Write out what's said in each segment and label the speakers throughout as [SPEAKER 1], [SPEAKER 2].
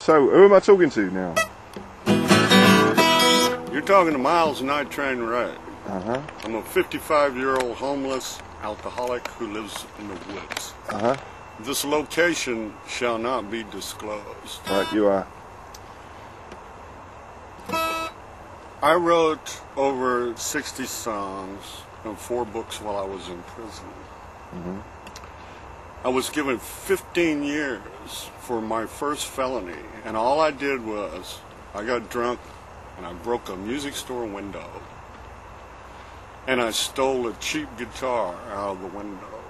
[SPEAKER 1] So, who am I talking to now?
[SPEAKER 2] You're talking to Miles Night Train Ray.
[SPEAKER 1] Uh-huh.
[SPEAKER 2] I'm a 55-year-old homeless alcoholic who lives in the woods.
[SPEAKER 1] Uh-huh.
[SPEAKER 2] This location shall not be disclosed.
[SPEAKER 1] Right, you are.
[SPEAKER 2] I wrote over 60 songs and 4 books while I was in prison.
[SPEAKER 1] Mm-hmm.
[SPEAKER 2] I was given 15 years for my first felony, and all I did was I got drunk and I broke a music store window and I stole a cheap guitar out of the window.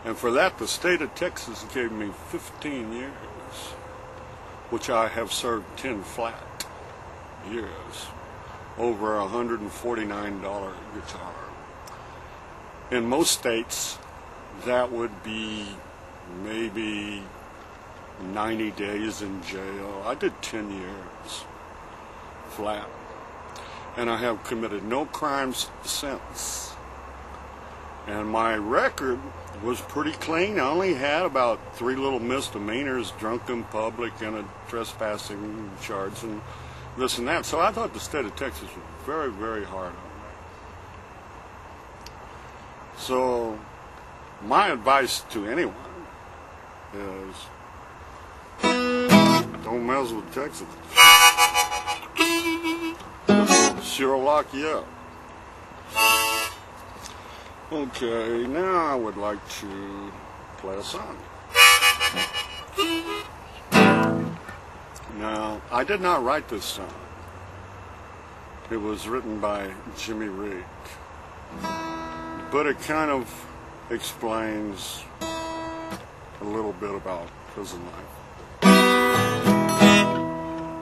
[SPEAKER 2] And for that, the state of Texas gave me 15 years, which I have served 10 flat years over a $149 guitar. In most states, that would be maybe 90 days in jail. I did 10 years flat, and I have committed no crimes since. And my record was pretty clean. I only had about 3 little misdemeanors, drunk in public and a trespassing charge and this and that. So I thought the state of Texas was very, very hard on me. So my advice to anyone is don't mess with Texas. Sure lock you up. Okay, now I would like to play a song. Now, I did not write this song. It was written by Jimmy Reed. But it kind of explains a little bit about prison life.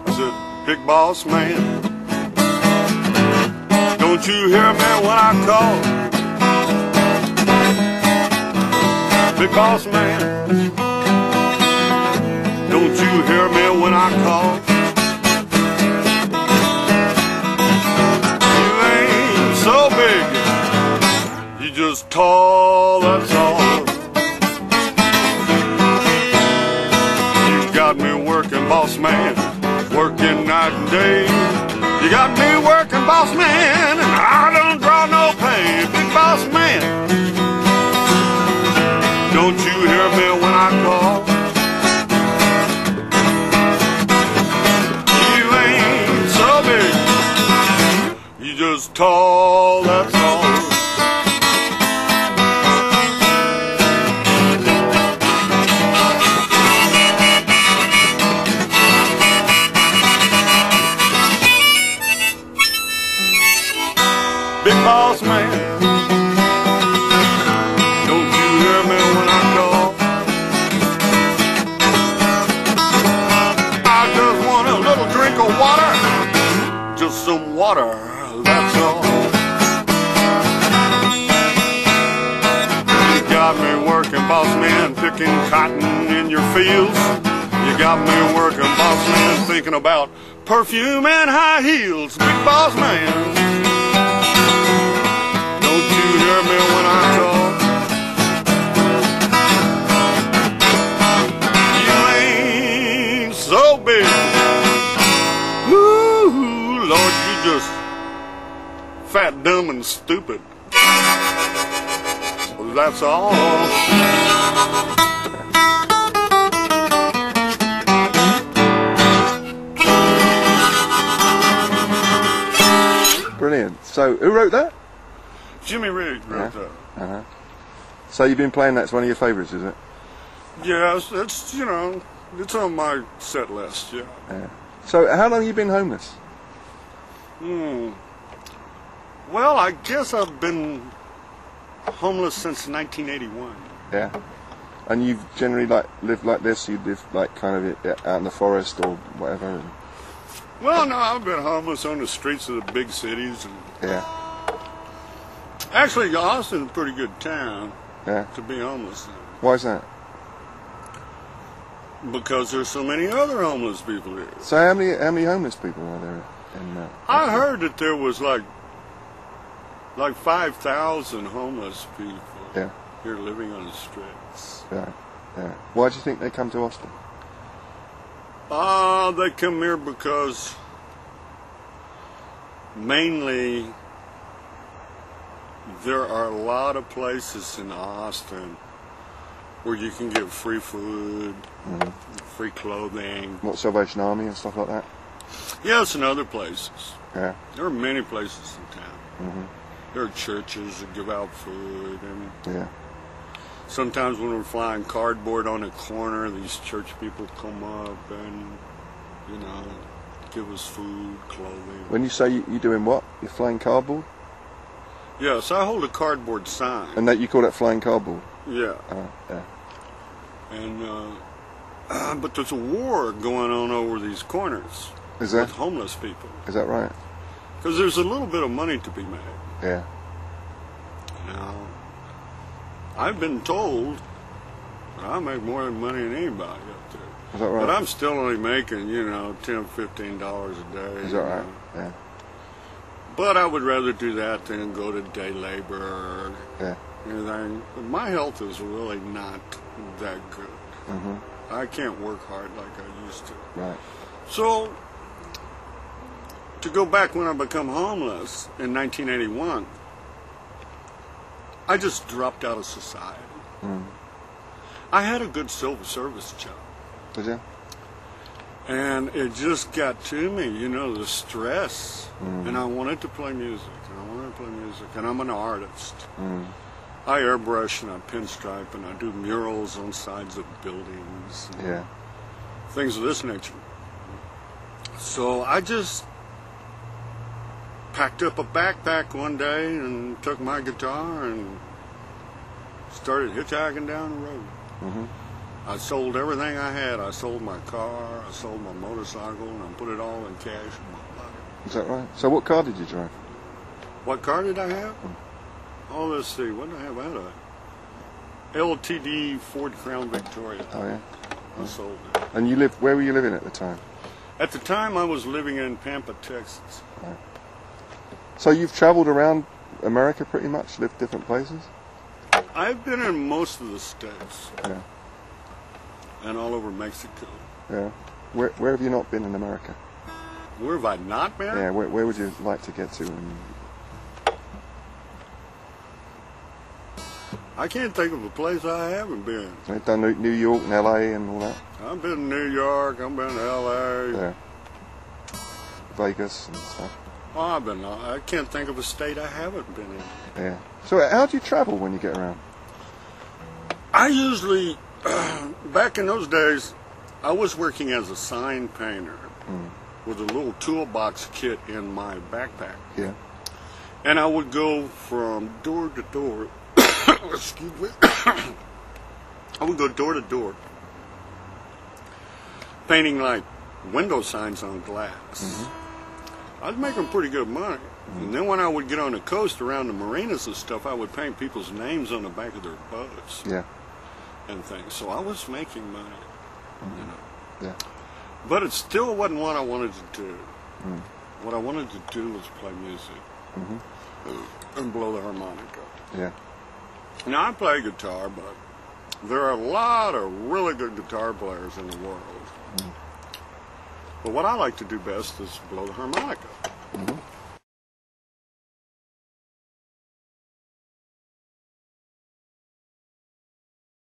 [SPEAKER 2] I said, big boss man, don't you hear me when I call? Big boss man, don't you hear me when I call? You ain't so big, you just tall, that's all. You got me working, boss man, working night and day. You got me working, boss man, and I don't draw no pay. Big boss man, don't you hear me when I call? You ain't so big, you just tall, that's all. Big boss man, don't you hear me when I call? I just want a little drink of water, just some water, that's all. You got me working, boss man, picking cotton in your fields. You got me working, boss man, thinking about perfume and high heels. Big boss man, don't you hear me when I talk? You ain't so big. Ooh, Lord, you just fat, dumb, and stupid. So that's all.
[SPEAKER 1] Brilliant. So, who wrote that?
[SPEAKER 2] Jimmy Reed wrote that.
[SPEAKER 1] Uh-huh. So you've been playing that's one of your favourites, is it?
[SPEAKER 2] Yes, it's, you know, it's on my set list, yeah.
[SPEAKER 1] Yeah. So how long have you been homeless?
[SPEAKER 2] Well, I guess I've been homeless since 1981.
[SPEAKER 1] Yeah. And you've generally lived like this? You live like kind of out in the forest or whatever?
[SPEAKER 2] Well, no, I've been homeless on the streets of the big cities. And
[SPEAKER 1] yeah.
[SPEAKER 2] Actually, Austin's a pretty good town to be homeless in.
[SPEAKER 1] Why is that?
[SPEAKER 2] Because there's so many other homeless people here.
[SPEAKER 1] So how many homeless people are there in
[SPEAKER 2] I heard that there was like 5,000 homeless people here living on the streets.
[SPEAKER 1] Yeah, yeah. Why do you think they come to Austin?
[SPEAKER 2] They come here because mainly there are a lot of places in Austin where you can get free food, free clothing.
[SPEAKER 1] What, Salvation Army and stuff like that?
[SPEAKER 2] Yes, and other places.
[SPEAKER 1] Yeah.
[SPEAKER 2] There are many places in town. There are churches that give out food, and
[SPEAKER 1] Yeah.
[SPEAKER 2] sometimes when we're flying cardboard on a corner, these church people come up and, give us food, clothing.
[SPEAKER 1] When you say you're doing what? You're flying cardboard?
[SPEAKER 2] Yes, I hold a cardboard sign.
[SPEAKER 1] And that you call that flying cardboard?
[SPEAKER 2] Yeah.
[SPEAKER 1] Yeah.
[SPEAKER 2] And, but there's a war going on over these corners
[SPEAKER 1] Is that?
[SPEAKER 2] with homeless people.
[SPEAKER 1] Is that right?
[SPEAKER 2] Because there's a little bit of money to be made.
[SPEAKER 1] Yeah.
[SPEAKER 2] Now, I've been told that I make more money than anybody up there.
[SPEAKER 1] Is that right?
[SPEAKER 2] But I'm still only making, $10, $15 a day.
[SPEAKER 1] Is that right? Yeah.
[SPEAKER 2] But I would rather do that than go to day labor or
[SPEAKER 1] Yeah.
[SPEAKER 2] anything. But my health is really not that good. I can't work hard like I used to.
[SPEAKER 1] Right.
[SPEAKER 2] So, to go back when I become homeless in 1981, I just dropped out of society. I had a good civil service job.
[SPEAKER 1] Did you?
[SPEAKER 2] And it just got to me, the stress. And I wanted to play music, and I'm an artist. I airbrush and I pinstripe and I do murals on sides of buildings. And
[SPEAKER 1] Yeah.
[SPEAKER 2] things of this nature. So I just packed up a backpack one day and took my guitar and started hitchhiking down the road. I sold everything I had. I sold my car, I sold my motorcycle, and I put it all in cash in my pocket.
[SPEAKER 1] Is that right? So what car did you drive?
[SPEAKER 2] What car did I have? Oh, let's see. What did I have? I had a LTD Ford Crown Victoria.
[SPEAKER 1] Oh, yeah.
[SPEAKER 2] I sold it.
[SPEAKER 1] And where were you living at the time?
[SPEAKER 2] At the time, I was living in Pampa, Texas.
[SPEAKER 1] Right. So you've traveled around America pretty much, lived different places?
[SPEAKER 2] I've been in most of the states.
[SPEAKER 1] Yeah.
[SPEAKER 2] And all over Mexico.
[SPEAKER 1] Yeah. Where have you not been in America?
[SPEAKER 2] Where have I not been?
[SPEAKER 1] Yeah, where would you like to get to?
[SPEAKER 2] I can't think of a place I haven't been.
[SPEAKER 1] You've done New York and LA and all that?
[SPEAKER 2] I've been in New York, I've been to LA.
[SPEAKER 1] Yeah. Vegas and stuff.
[SPEAKER 2] Oh, I can't think of a state I haven't been in.
[SPEAKER 1] Yeah. So how do you travel when you get around?
[SPEAKER 2] I usually, back in those days, I was working as a sign painter with a little toolbox kit in my backpack.
[SPEAKER 1] Yeah.
[SPEAKER 2] And I would go from door to door. Excuse me. I would go door to door, painting like window signs on glass. I was making pretty good money. And then when I would get on the coast around the marinas and stuff, I would paint people's names on the back of their boats.
[SPEAKER 1] Yeah.
[SPEAKER 2] And things. So I was making money.
[SPEAKER 1] Yeah.
[SPEAKER 2] But it still wasn't what I wanted to do. What I wanted to do was play music and blow the harmonica.
[SPEAKER 1] Yeah.
[SPEAKER 2] Now, I play guitar, but there are a lot of really good guitar players in the world. But what I like to do best is blow the harmonica.